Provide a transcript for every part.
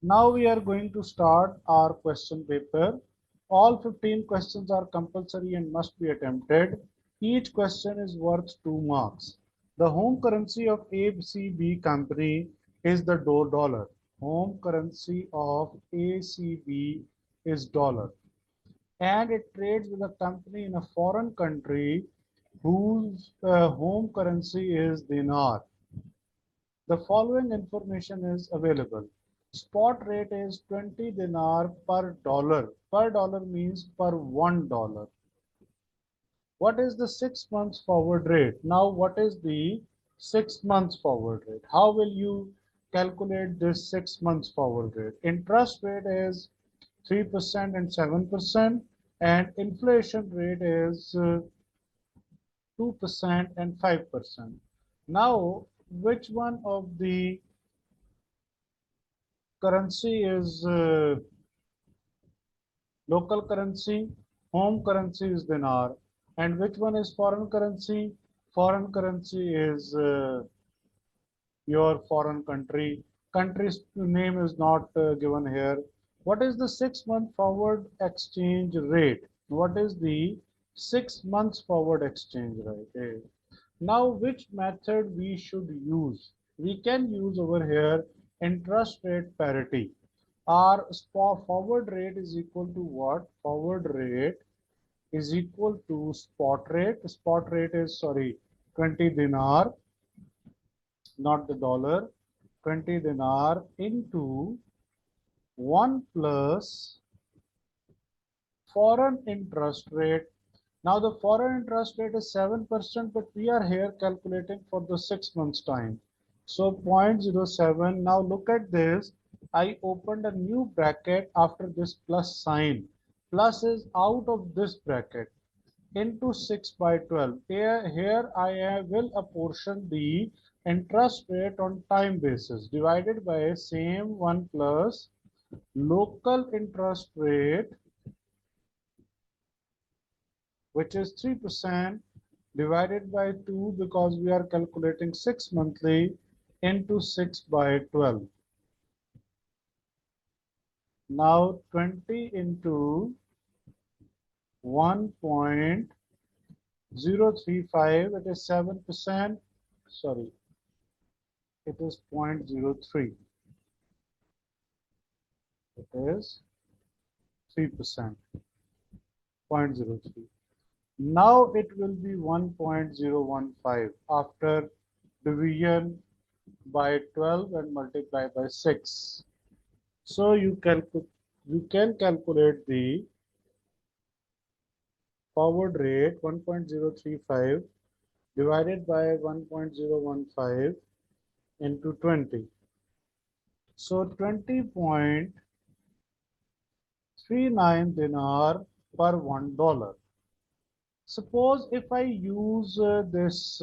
Now we are going to start our question paper. All 15 questions are compulsory and must be attempted. Each question is worth 2 marks. The home currency of ACB company is the dollar. Home currency of ACB is dollar. And it trades with a company in a foreign country whose home currency is dinar. The following information is available. Spot rate is 20 dinar per dollar. Per dollar means per $1. What is the 6 months forward rate? Now, what is the 6 months forward rate? How will you calculate this 6 months forward rate? Interest rate is 3% and 7%, and inflation rate is 2% and 5%. Now, which one of the currency is local currency? Home currency is dinar. And which one is foreign currency? Foreign currency is your foreign country. Country's name is not given here. What is the 6 month forward exchange rate? What is the 6 months forward exchange rate? Now, which method we should use? We can use over here interest rate parity. Our forward rate is equal to what? Forward rate is equal to spot rate. Spot rate is, sorry, 20 dinar, not the dollar. 20 dinar into 1 plus foreign interest rate. Now the foreign interest rate is 7%, but we are here calculating for the 6 months time. So 0.07. Now look at this. I opened a new bracket after this plus sign. Plus is out of this bracket into 6 by 12. Here I will apportion the interest rate on time basis divided by same 1 plus local interest rate, which is 3%, divided by 2 because we are calculating 6 monthly into 6 by 12. Now 20 into 1.035, it is 7%. Sorry, it is 0.03. It is 3%, 0.03. Now it will be 1.015 after division by 12 and multiply by 6. So you can calculate the forward rate 1.035 divided by 1.015 into 20. So 20.39 dinar per $1. Suppose if I use this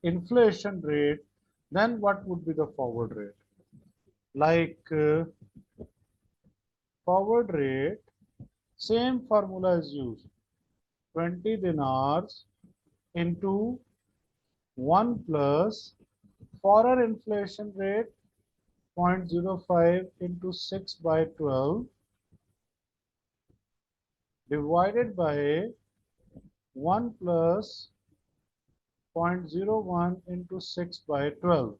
inflation rate, then what would be the forward rate? Like forward rate, same formula is used. 20 dinars into 1 plus foreign inflation rate 0.05 into 6 by 12 divided by 1 plus 0.01 into 6 by 12.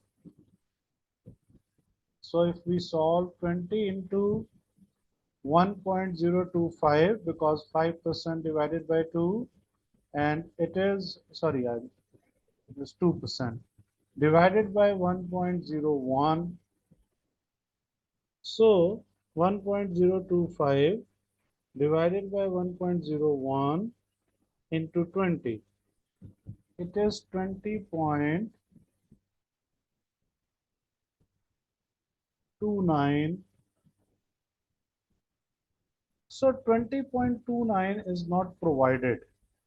So if we solve 20 into 1.025 because 5% divided by 2, and it is, sorry, it is 2% divided by 1.01. So 1.025 divided by 1.01 into 20. It is 20.29. So 20.29 is not provided,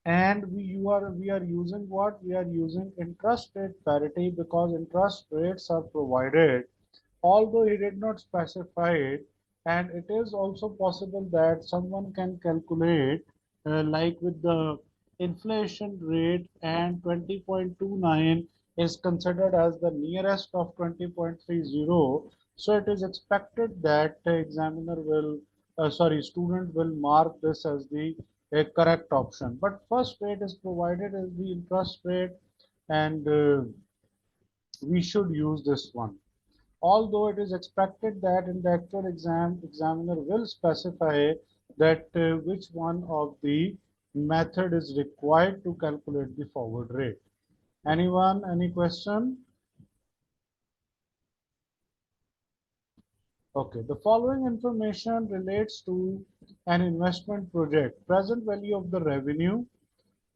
and we are using what? We are using interest rate parity because interest rates are provided, although he did not specify it. And it is also possible that someone can calculate like with the inflation rate, and 20.29 is considered as the nearest of 20.30. So it is expected that the examiner will, student will mark this as the correct option. But first rate is provided as the interest rate, and we should use this one. Although it is expected that in the actual exam, examiner will specify that which one of the method is required to calculate the forward rate. Anyone, any question? Okay, the following information relates to an investment project. Present value of the revenue,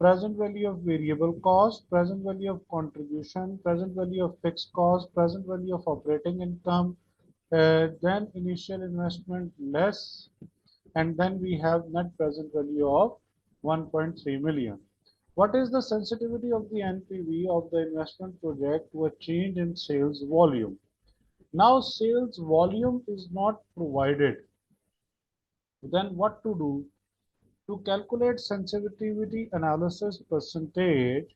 present value of variable cost, present value of contribution, present value of fixed cost, present value of operating income, then initial investment less, and then we have net present value of 1.3 million. What is the sensitivity of the NPV of the investment project to a change in sales volume? Now sales volume is not provided. Then what to do? To calculate sensitivity analysis percentage,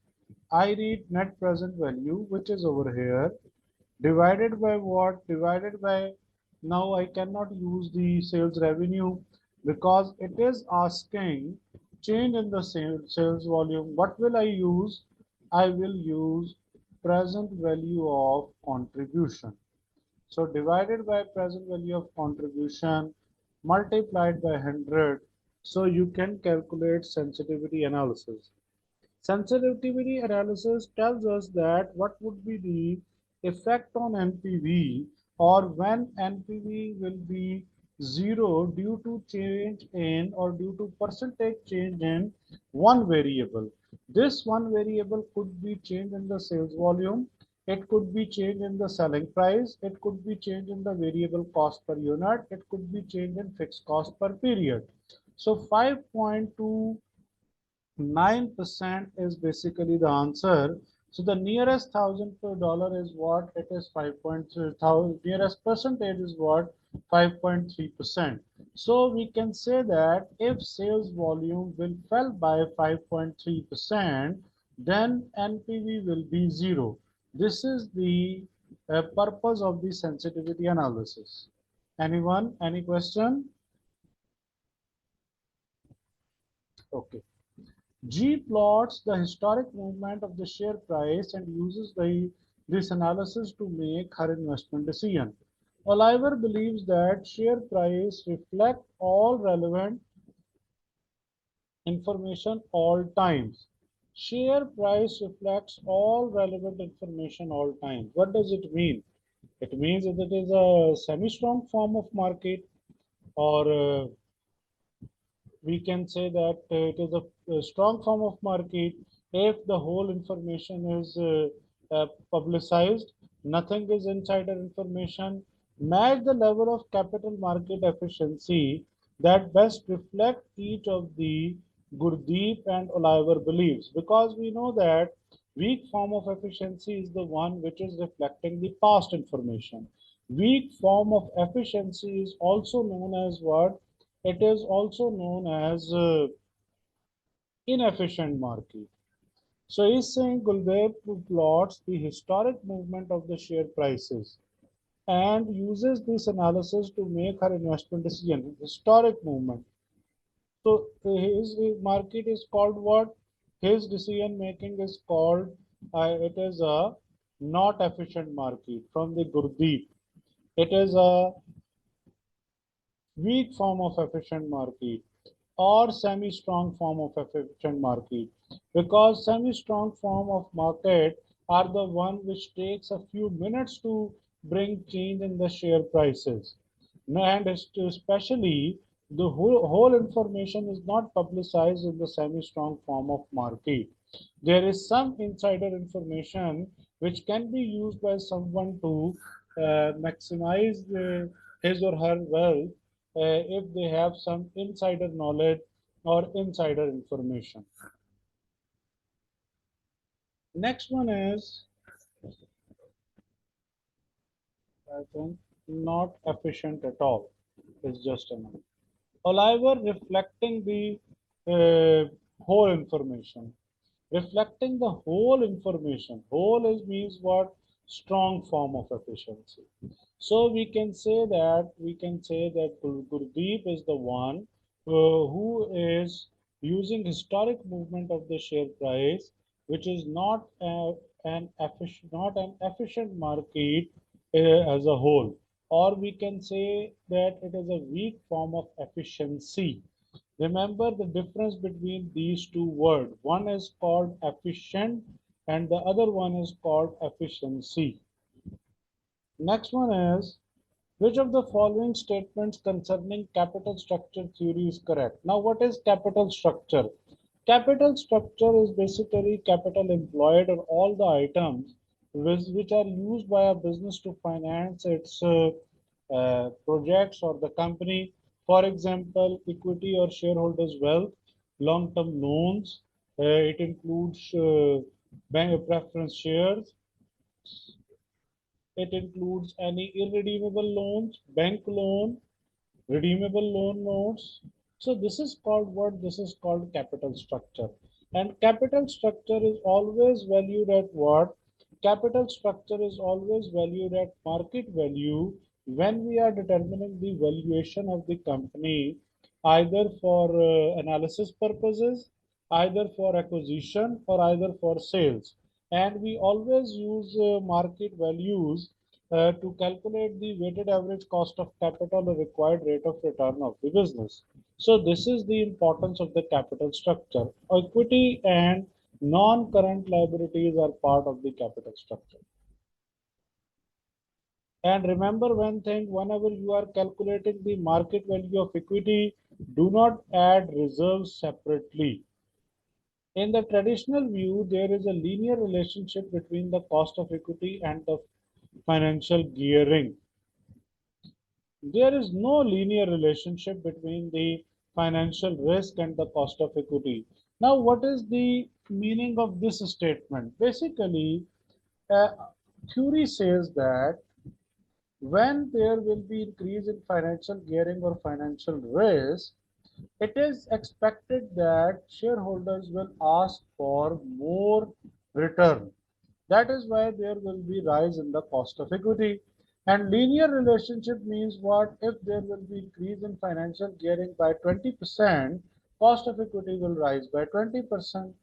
I read net present value, which is over here, divided by what? Divided by, now I cannot use the sales revenue because it is asking change in the sales volume. What will I use? I will use present value of contribution. So divided by present value of contribution multiplied by 100. So you can calculate sensitivity analysis. Sensitivity analysis tells us that what would be the effect on NPV, or when NPV will be zero due to change in, or due to percentage change in one variable. This one variable could be change in the sales volume, it could be change in the selling price, it could be change in the variable cost per unit, it could be change in fixed cost per period. So 5.2 9% is basically the answer. So the nearest thousand per dollar is what? It is 5.3. Nearest percentage is what? 5.3%. So we can say that if sales volume will fell by 5.3%, then NPV will be zero. This is the purpose of the sensitivity analysis. Anyone? Any question? Okay. G plots the historic movement of the share price and uses this analysis to make her investment decision. Oliver believes that share price reflect all relevant information all times. Share price reflects all relevant information all times. What does it mean? It means that it is a semi-strong form of market, or we can say that it is a strong form of market if the whole information is publicized, nothing is insider information. Match the level of capital market efficiency that best reflect each of the Gurdeep and Oliver beliefs, because we know that weak form of efficiency is the one which is reflecting the past information. Weak form of efficiency is also known as what? It is also known as inefficient market. So he's saying Guldev plots the historic movement of the share prices and uses this analysis to make her investment decision. Historic movement. So his market is called what? His decision making is called, it is a not efficient market from the Gurdeep. It is a weak form of efficient market or semi-strong form of efficient market, because semi-strong form of market are the one which takes a few minutes to bring change in the share prices, and especially the whole information is not publicized in the semi-strong form of market. There is some insider information which can be used by someone to maximize his or her wealth if they have some insider knowledge or insider information. Next one is, I think, not efficient at all. It's just a number. Oliver reflecting the whole information. Reflecting the whole information. Whole is means what? Strong form of efficiency. So we can say that Gurdeep is the one who is using historic movement of the share price, which is not an efficient market as a whole, or we can say that it is a weak form of efficiency. Remember the difference between these two words. One is called efficient and the other one is called efficiency. Next one is, which of the following statements concerning capital structure theory is correct? Now, what is capital structure? Capital structure is basically capital employed on all the items which are used by a business to finance its projects or the company. For example, equity or shareholders' wealth, long-term loans. It includes bank preference shares. It includes any irredeemable loans, bank loan, redeemable loan notes. So this is called what? This is called capital structure. And capital structure is always valued at what? Capital structure is always valued at market value when we are determining the valuation of the company, either for analysis purposes, either for acquisition, or either for sales. And we always use market values to calculate the weighted average cost of capital or required rate of return of the business. So this is the importance of the capital structure. Equity and non-current liabilities are part of the capital structure. And remember one thing, whenever you are calculating the market value of equity, do not add reserves separately. In the traditional view, there is a linear relationship between the cost of equity and the financial gearing. There is no linear relationship between the financial risk and the cost of equity. Now, what is the meaning of this statement? Basically, uh, theory says that when there will be increase in financial gearing or financial risk, it is expected that shareholders will ask for more return. That is why there will be rise in the cost of equity. And linear relationship means what? If there will be increase in financial gearing by 20%, cost of equity will rise by 20%.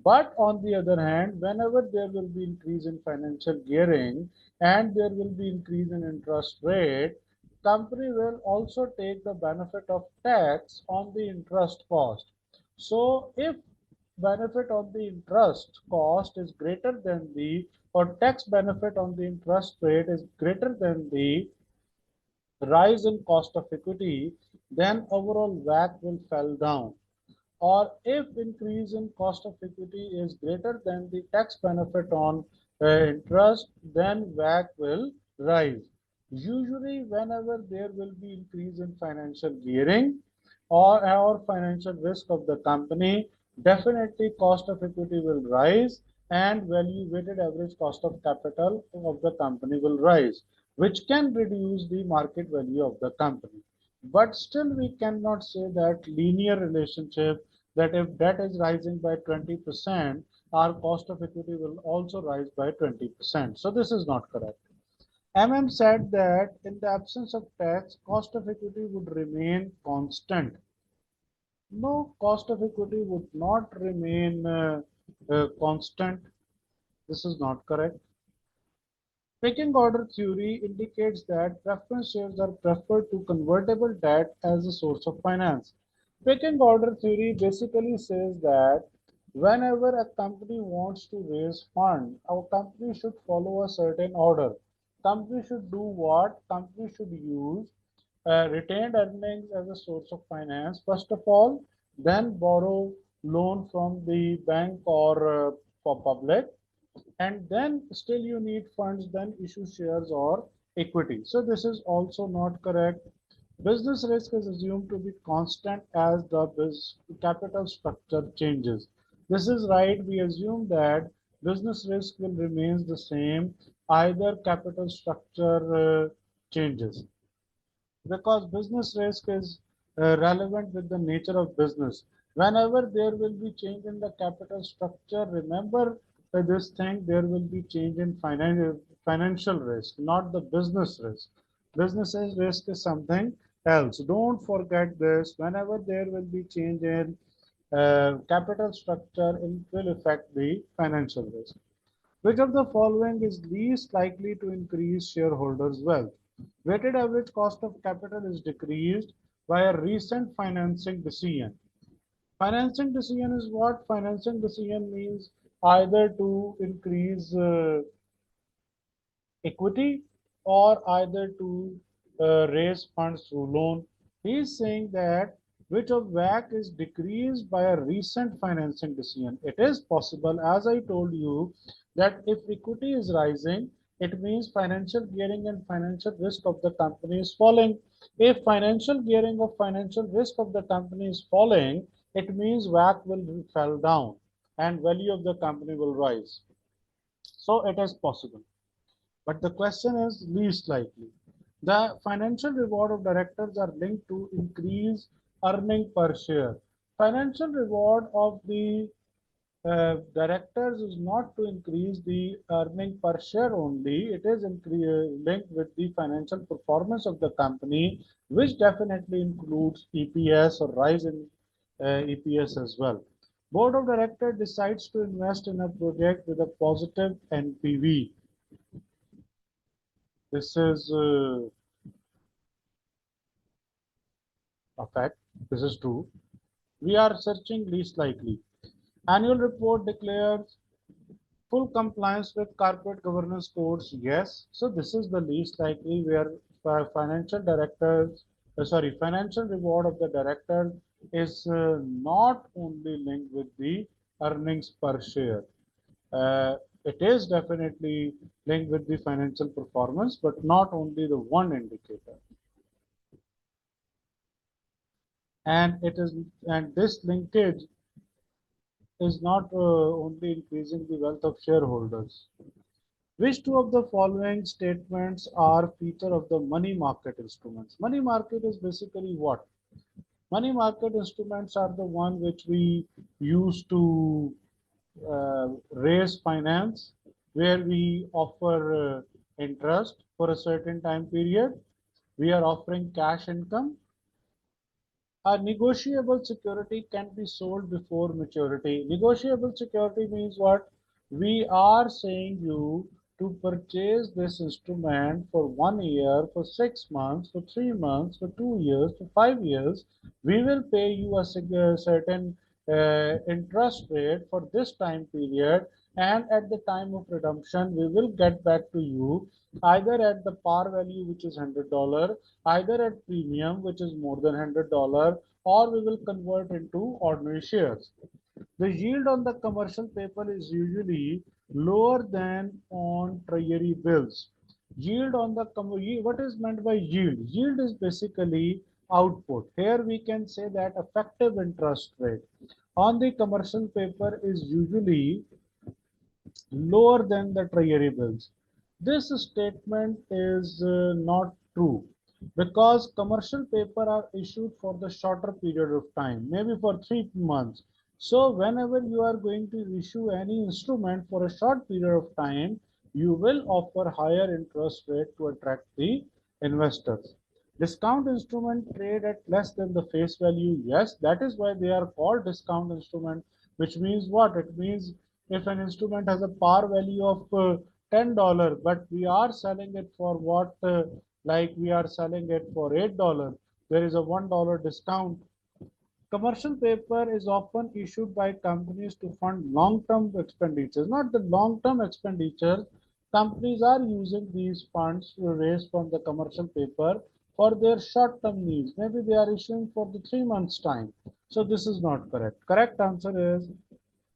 But on the other hand, whenever there will be increase in financial gearing and there will be increase in interest rate, company will also take the benefit of tax on the interest cost. So if benefit on the interest cost is greater than the, or tax benefit on the interest rate is greater than the rise in cost of equity, then overall WACC will fall down. Or if increase in cost of equity is greater than the tax benefit on interest, then WACC will rise. Usually, whenever there will be increase in financial gearing or financial risk of the company, definitely cost of equity will rise and value weighted average cost of capital of the company will rise, which can reduce the market value of the company. But still, we cannot say that linear relationship that if debt is rising by 20%, our cost of equity will also rise by 20%. So this is not correct. MM said that in the absence of tax, cost of equity would remain constant. No, cost of equity would not remain constant. This is not correct. Pecking order theory indicates that preference shares are preferred to convertible debt as a source of finance. Pecking order theory basically says that whenever a company wants to raise funds, our company should follow a certain order. Company should do what? Company should use retained earnings as a source of finance, first of all, then borrow loan from the bank or for public, and then still you need funds, then issue shares or equity. So this is also not correct. Business risk is assumed to be constant as the capital structure changes. This is right. We assume that business risk will remain the same, either capital structure changes, because business risk is relevant with the nature of business. Whenever there will be change in the capital structure, remember this thing, there will be change in finance. financial risk, not the business risk. Business risk is something else. Don't forget this. Whenever there will be change in capital structure, it will affect the financial risk. Which of the following is least likely to increase shareholders' wealth? Weighted average cost of capital is decreased by a recent financing decision. Financing decision is what? Financing decision means either to increase equity or either to raise funds through loan. He is saying that which of WACC is decreased by a recent financing decision. It is possible, as I told you, that if equity is rising, it means financial gearing and financial risk of the company is falling. If financial gearing of financial risk of the company is falling, it means WACC will fall down and value of the company will rise. So it is possible. But the question is least likely. The financial reward of directors are linked to increase earning per share. Financial reward of the directors is not to increase the earning per share only. It is linked with the financial performance of the company, which definitely includes EPS or rise in EPS as well. Board of Directors decides to invest in a project with a positive NPV. This is a fact. This is true. We are searching least likely. Annual report declares full compliance with corporate governance codes. Yes. So this is the least likely where financial directors, financial reward of the director is not only linked with the earnings per share. It is definitely linked with the financial performance, but not only the one indicator. And this linkage is not only increasing the wealth of shareholders. Which two of the following statements are feature of the money market instruments? Money market is basically what? Money market instruments are the one which we use to raise finance, where we offer interest for a certain time period. We are offering cash income. A negotiable security can be sold before maturity. Negotiable security means what? We are saying you to purchase this instrument for 1 year, for 6 months, for 3 months, for 2 years, for 5 years. We will pay you a certain interest rate for this time period, and at the time of redemption, we will get back to you either at the par value, which is $100, either at premium, which is more than $100, or we will convert into ordinary shares. The yield on the commercial paper is usually lower than on treasury bills. Yield on the what is meant by yield? Yield is basically output. Here we can say that effective interest rate on the commercial paper is usually lower than the treasury bills. This statement is not true because commercial paper are issued for the shorter period of time, maybe for 3 months. So whenever you are going to issue any instrument for a short period of time, you will offer higher interest rate to attract the investors. Discount instrument trade at less than the face value. Yes, that is why they are called discount instrument, which means what? It means if an instrument has a par value of $10, but we are selling it for what? Like we are selling it for $8. There is a $1 discount. Commercial paper is often issued by companies to fund long-term expenditures, not the long-term expenditures. Companies are using these funds to raise from the commercial paper for their short-term needs. Maybe they are issuing for the 3 months time. So this is not correct. Correct answer is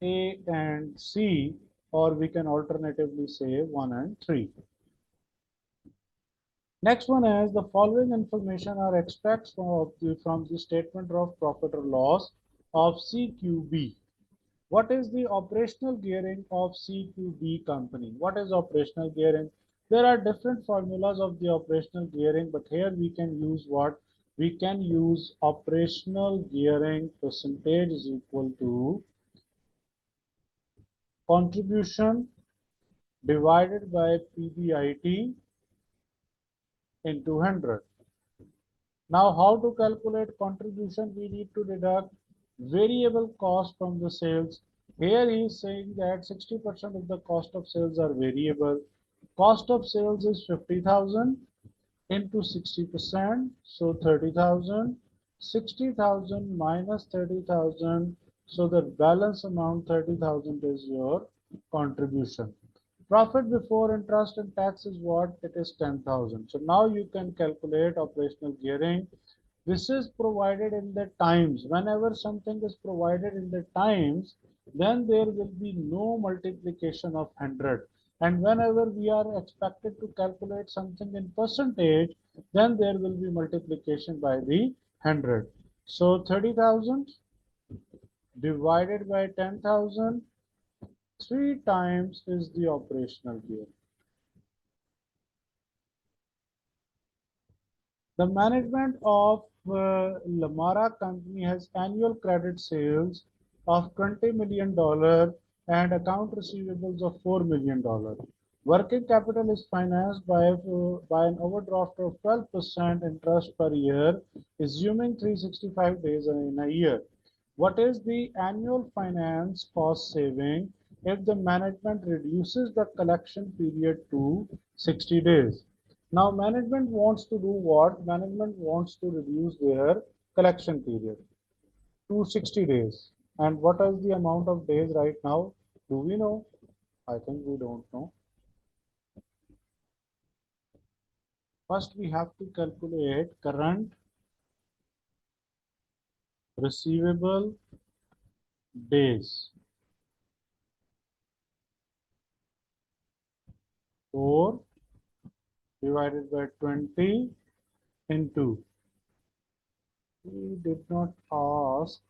A and C, or we can alternatively say 1 and 3. Next one is the following information are extracts from the statement of profit or loss of CQB. What is the operational gearing of CQB company? What is operational gearing? There are different formulas of the operational gearing, but here we can use what? We can use operational gearing percentage is equal to contribution divided by PBIT into 100. Now, how to calculate contribution? We need to deduct variable cost from the sales. Here he is saying that 60% of the cost of sales are variable. Cost of sales is 50,000 into 60%, so 30,000. 60,000 minus 30,000, so the balance amount 30,000 is your contribution. Profit before interest and tax is what? It is 10,000. So now you can calculate operational gearing. This is provided in the times. Whenever something is provided in the times, then there will be no multiplication of 100. And whenever we are expected to calculate something in percentage, then there will be multiplication by the 100. So 30,000 divided by 10,000, 3 times is the operational gear. The management of Lamara company has annual credit sales of $20 million and account receivables of $4 million. Working capital is financed by an overdraft of 12% interest per year, assuming 365 days in a year. What is the annual finance cost saving if the management reduces the collection period to 60 days? Now management wants to do what? Management wants to reduce their collection period to 60 days. And what is the amount of days right now? Do we know? I think we don't know. First we have to calculate current receivable days. 4 divided by 20 into. We did not ask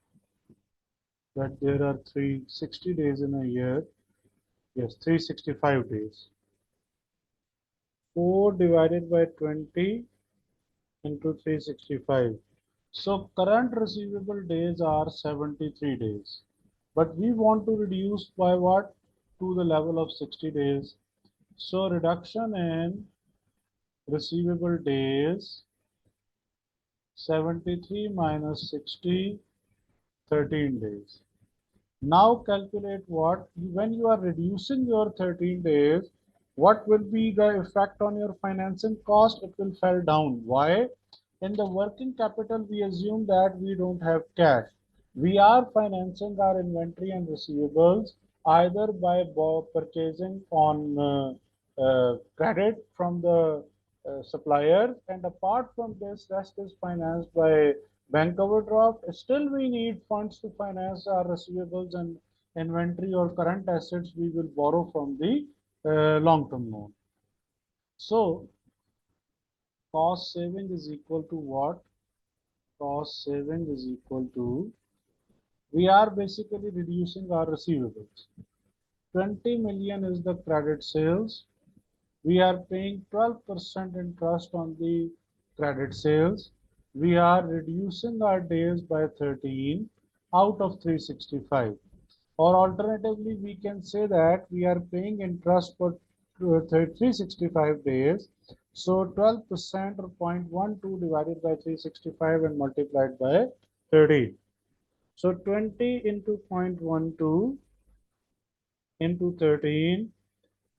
that there are 360 days in a year. Yes, 365 days. 4 divided by 20 into 365. So current receivable days are 73 days. But we want to reduce by what? To the level of 60 days. So reduction in receivable days, 73 minus 60, 13 days. Now calculate what? When you are reducing your 13 days, what will be the effect on your financing cost? It will fall down. Why? In the working capital, we assume that we don't have cash. We are financing our inventory and receivables either by purchasing on credit from the suppliers, and apart from this, rest is financed by bank overdraft. Still, we need funds to finance our receivables and inventory or current assets. We will borrow from the long-term loan. So, cost saving is equal to what? Cost saving is equal to, we are basically reducing our receivables. 20 million is the credit sales. We are paying 12% interest on the credit sales. We are reducing our days by 13 out of 365. Or alternatively, we can say that we are paying interest for 365 days. So 12% or 0.12 divided by 365 and multiplied by 13. So 20 into 0.12 into 13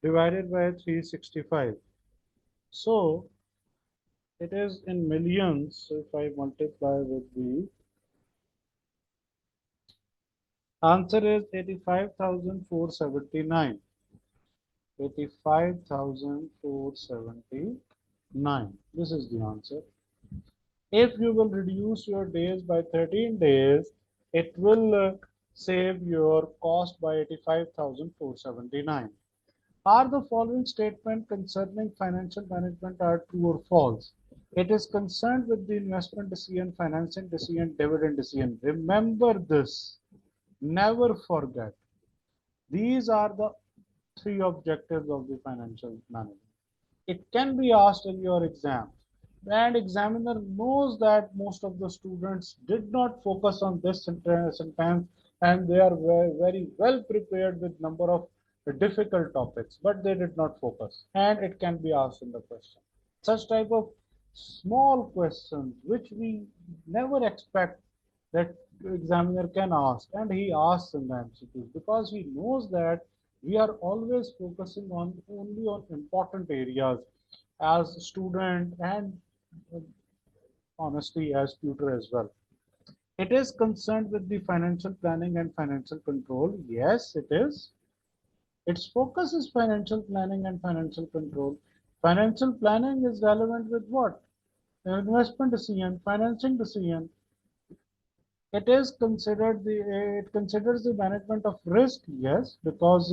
divided by 365. So it is in millions. So if I multiply with the answer is 85,479. 85,479. This is the answer. If you will reduce your days by 13 days, it will save your cost by 85,479. Are the following statements concerning financial management are true or false? It is concerned with the investment decision, financing decision, dividend decision. Remember this. Never forget. These are the 3 objectives of the financial management. It can be asked in your exam, and examiner knows that most of the students did not focus on this sentence, and they are very, very well prepared with number of difficult topics, but they did not focus, and it can be asked in the question. Such type of small questions which we never expect that examiner can ask, and he asks in the MCQs because he knows that we are always focusing on only on important areas as student and uh, honestly as tutor as well. It is concerned with the financial planning and financial control. Yes, it is. Its focus is financial planning and financial control. Financial planning is relevant with what? Investment decision, financing decision. It considers the management of risk, yes, because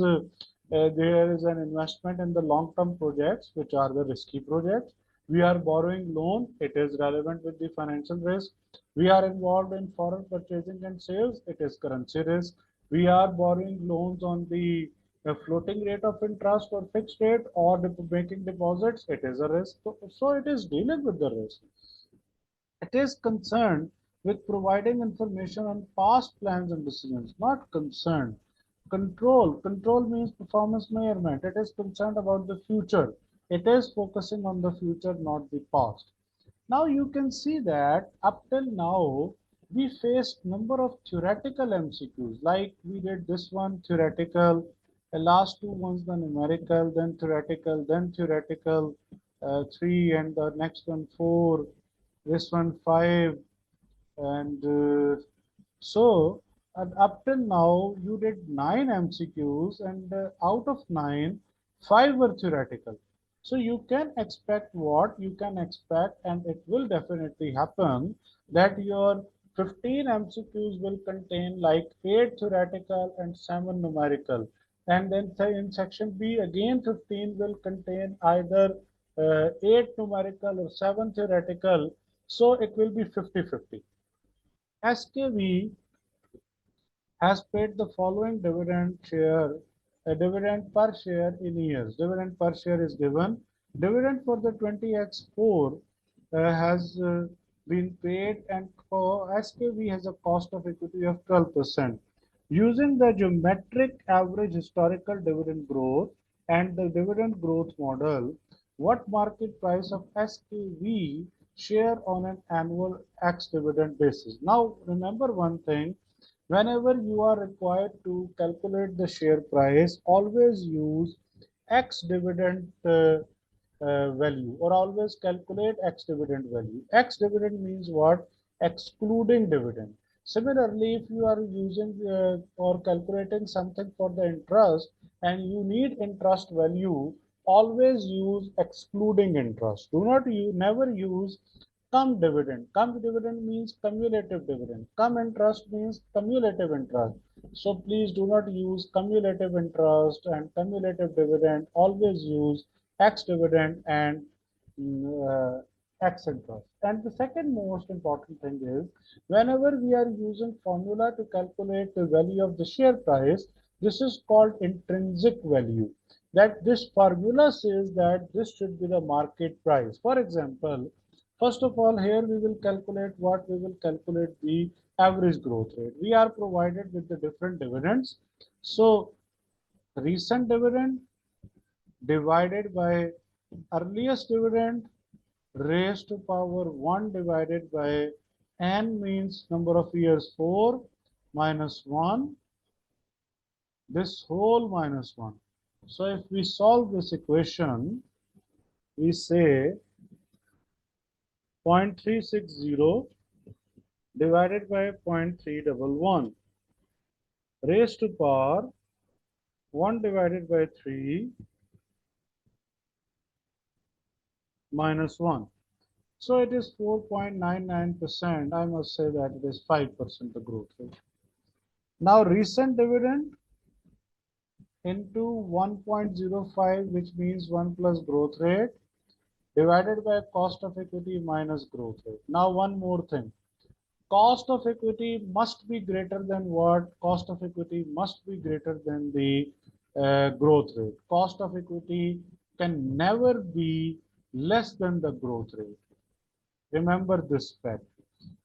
there is an investment in the long-term projects, which are the risky projects. We are borrowing loan, it is relevant with the financial risk. We are involved in foreign purchasing and sales, it is currency risk. We are borrowing loans on the floating rate of interest or fixed rate or making deposits, it is a risk. So it is dealing with the risk. It is concerned with providing information on past plans and decisions, not concerned. Control means performance measurement. It is concerned about the future. It is focusing on the future, not the past. Now you can see that up till now, we faced number of theoretical MCQs, like we did this one theoretical, the last two ones the numerical, then theoretical, three, and the next one four, this one five, and so up till now you did 9 MCQs, and out of 9, 5 were theoretical. So you can expect what you can expect, and it will definitely happen that your 15 MCQs will contain like 8 theoretical and 7 numerical. And then in section B again 15 will contain either 8 numerical or 7 theoretical. So it will be 50-50. SKV has paid the following dividend per share in years. Dividend per share is given. Dividend for the 20x4 has been paid, and for SKV has a cost of equity of 12%. Using the geometric average historical dividend growth and the dividend growth model, what market price of SKV share on an annual X dividend basis? Now remember one thing, whenever you are required to calculate the share price, always use X dividend value, or always calculate X dividend value. X dividend means what? Excluding dividend. Similarly, if you are using or calculating something for the interest and you need interest value, always use excluding interest. Do not never use cum dividend. Cum dividend means cumulative dividend. Cum interest means cumulative interest. So please do not use cumulative interest and cumulative dividend. Always use X dividend and X interest. And the second most important thing is, whenever we are using formula to calculate the value of the share price, this is called intrinsic value. That this formula says that this should be the market price. For example, first of all, here we will calculate what? We will calculate the average growth rate. We are provided with the different dividends. So recent dividend divided by earliest dividend raised to power 1 divided by n, means number of years 4 minus 1, this whole minus 1. So if we solve this equation, we say 0.360 divided by 0.311 raised to power 1 divided by 3 minus 1. So it is 4.99%. I must say that it is 5% the growth rate. Now recent dividend into 1.05, which means 1 plus growth rate, divided by cost of equity minus growth rate. Now one more thing. Cost of equity must be greater than what? Cost of equity must be greater than the growth rate. Cost of equity can never be less than the growth rate. Remember this fact.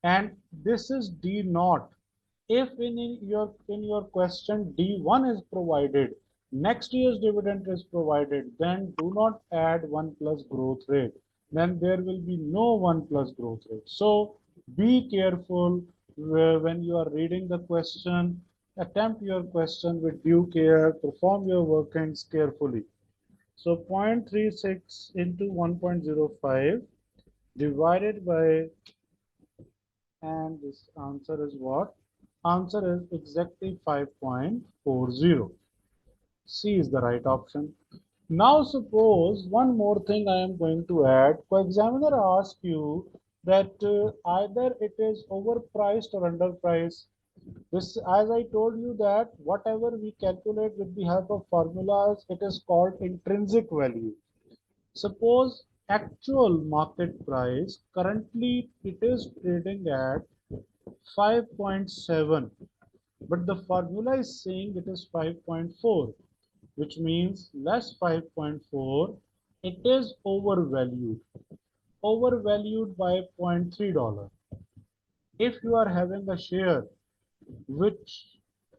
And this is D naught. If in your question D1 is provided, Next year's dividend is provided, then do not add 1 plus growth rate. Then there will be no 1 plus growth rate. So be careful when you are reading the question. Attempt your question with due care. Perform your workings carefully. So 0.36 into 1.05 divided by, and this answer is what? Answer is exactly 5.40. C is the right option. Now suppose one more thing I am going to add. Co-examiner asks you that either it is overpriced or underpriced. This, as I told you, that whatever we calculate with the help of formulas, it is called intrinsic value. Suppose actual market price, currently it is trading at 5.7, but the formula is saying it is 5.4, which means less 5.4, it is overvalued by $0.3. If you are having a share which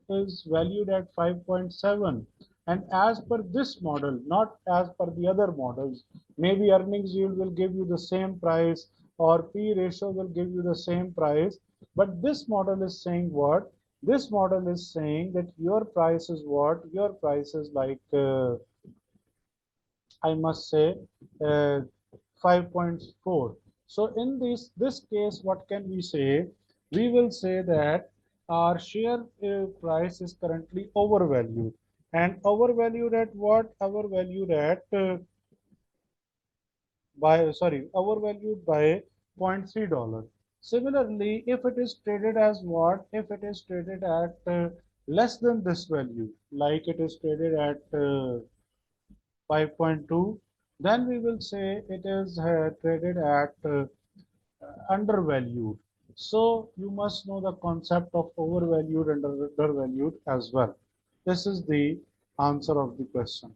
is valued at 5.7, and as per this model, not as per the other models, maybe earnings yield will give you the same price or P ratio will give you the same price, but this model is saying what? This model is saying that your price is what? Your price is like I must say uh, 5.4. So in this case, what can we say? We will say that our share price is currently overvalued, and overvalued at what? Overvalued at overvalued by $0.3. Similarly, if it is traded as what? If it is traded at less than this value, like it is traded at 5.2, then we will say it is traded at undervalued. So you must know the concept of overvalued and undervalued as well. This is the answer of the question.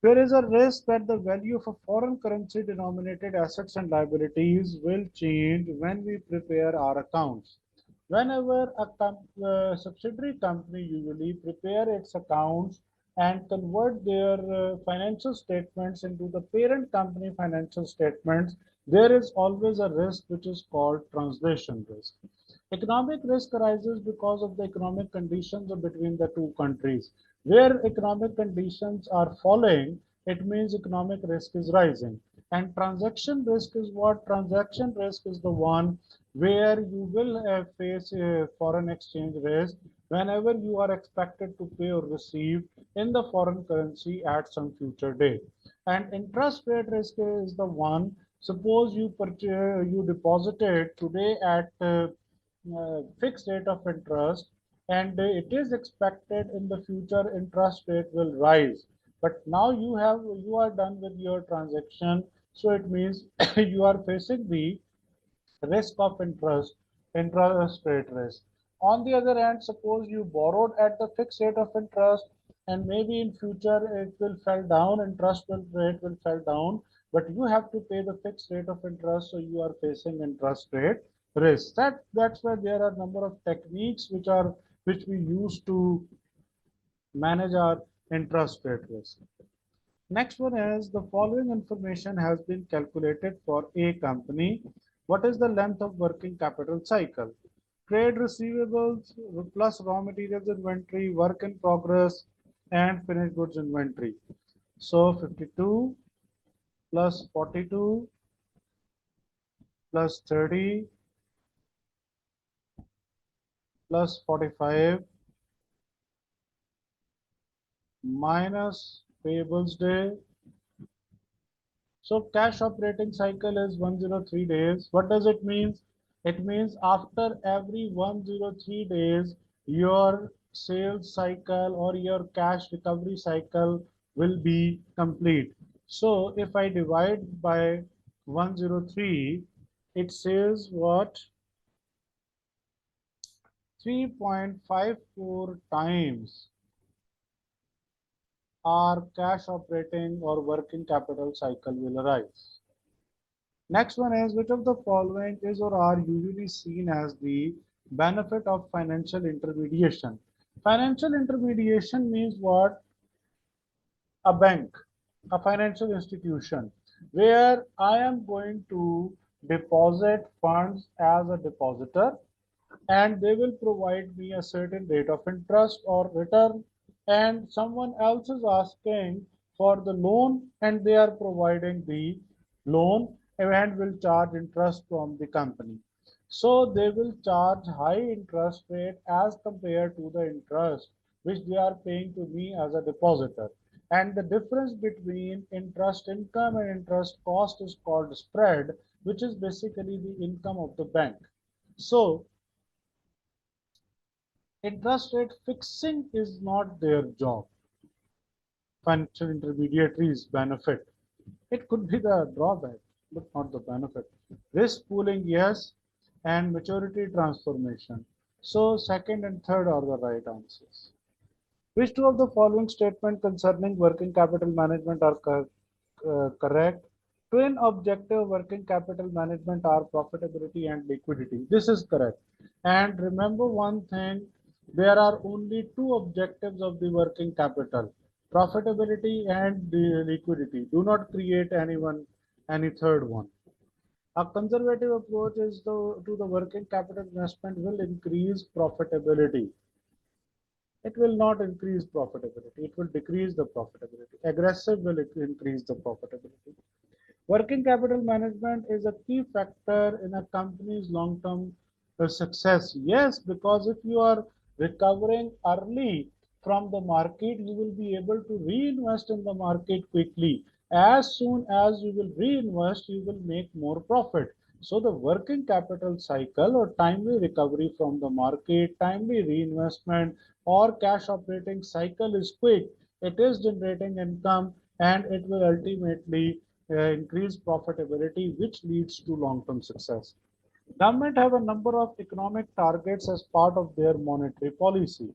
There is a risk that the value of a foreign currency denominated assets and liabilities will change when we prepare our accounts. Whenever a subsidiary company usually prepare its accounts and convert their financial statements into the parent company financial statements, there is always a risk which is called translation risk. Economic risk arises because of the economic conditions between the two countries. Where economic conditions are falling, it means economic risk is rising. And transaction risk is what? Transaction risk is the one where you will face a foreign exchange risk whenever you are expected to pay or receive in the foreign currency at some future date. And interest rate risk is the one. Suppose you deposited today at fixed rate of interest, and it is expected in the future interest rate will rise, but now you are done with your transaction, so it means you are facing the risk of interest rate risk. On the other hand, suppose you borrowed at the fixed rate of interest, and maybe in future it will fall down, rate will fall down, but you have to pay the fixed rate of interest, so you are facing interest rate risk. That's why there are a number of techniques which we use to manage our interest rate risk. Next one is the following information has been calculated for a company. What is the length of working capital cycle? Trade receivables plus raw materials inventory, work in progress, and finished goods inventory. So 52 plus 42 plus 30 plus 45 minus payables day. So cash operating cycle is 103 days. What does it mean? It means after every 103 days, your sales cycle or your cash recovery cycle will be complete. So if I divide by 103, it says what? 3.54 times our cash operating or working capital cycle will arise. Next one is, which of the following is or are usually seen as the benefit of financial intermediation? Financial intermediation means what? a bank, a financial institution, where I am going to deposit funds as a depositor, and they will provide me a certain rate of interest or return, and someone else is asking for the loan and they are providing the loan and will charge interest from the company. So they will charge high interest rate as compared to the interest which they are paying to me as a depositor. And the difference between interest income and interest cost is called spread, which is basically the income of the bank. So interest rate fixing is not their job. Financial intermediaries benefit. It could be the drawback, but not the benefit. Risk pooling, yes, and maturity transformation. So second and third are the right answers. Which two of the following statements concerning working capital management are correct? Twin objective working capital management are profitability and liquidity. This is correct. And remember one thing, there are only two objectives of the working capital, profitability and the liquidity. Do not create any third one. A conservative approach is to the working capital investment will increase profitability. It will not increase profitability. It will decrease the profitability. Aggressive will increase the profitability. Working capital management is a key factor in a company's long-term success. Yes, because if you are recovering early from the market, you will be able to reinvest in the market quickly. As soon as you will reinvest, you will make more profit. So the working capital cycle or timely recovery from the market, timely reinvestment or cash operating cycle is quick. It is generating income and it will ultimately increase profitability, which leads to long-term success. Government have a number of economic targets as part of their monetary policy.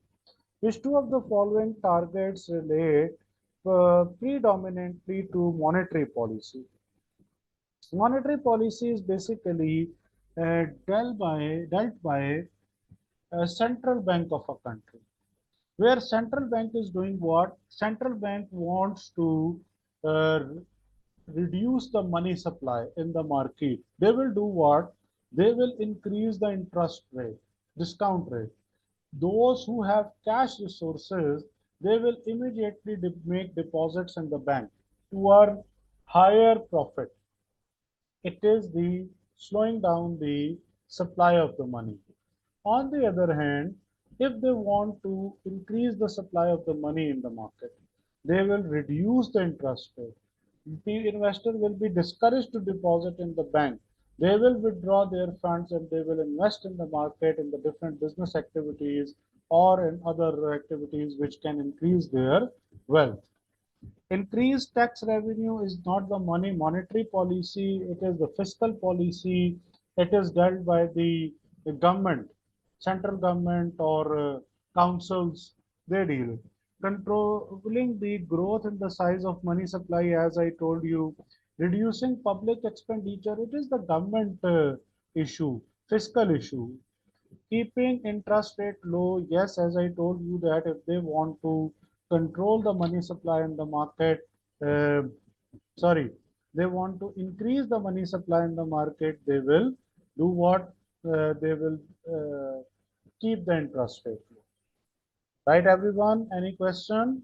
Which two of the following targets relate predominantly to monetary policy? Monetary policy is basically dealt by a central bank of a country. Where central bank is doing what? Central bank wants to uh, reduce the money supply in the market. They will do what? They will increase the interest rate, discount rate. Those who have cash resources, they will immediately make deposits in the bank to earn higher profit. It is the slowing down the supply of the money. On the other hand, if they want to increase the supply of the money in the market, they will reduce the interest rate. The investor will be discouraged to deposit in the bank. They will withdraw their funds and they will invest in the market in the different business activities or in other activities which can increase their wealth. Increased tax revenue is not the monetary policy, it is the fiscal policy. It is dealt by the government, central government or councils, they deal. Controlling the growth in the size of money supply, as I told you, reducing public expenditure, it is the government issue, fiscal issue. Keeping interest rate low, yes, as I told you that if they want to control the money supply in the market, uh, sorry, they want to increase the money supply in the market, they will do what? They will keep the interest rate low. Right, everyone? Any question?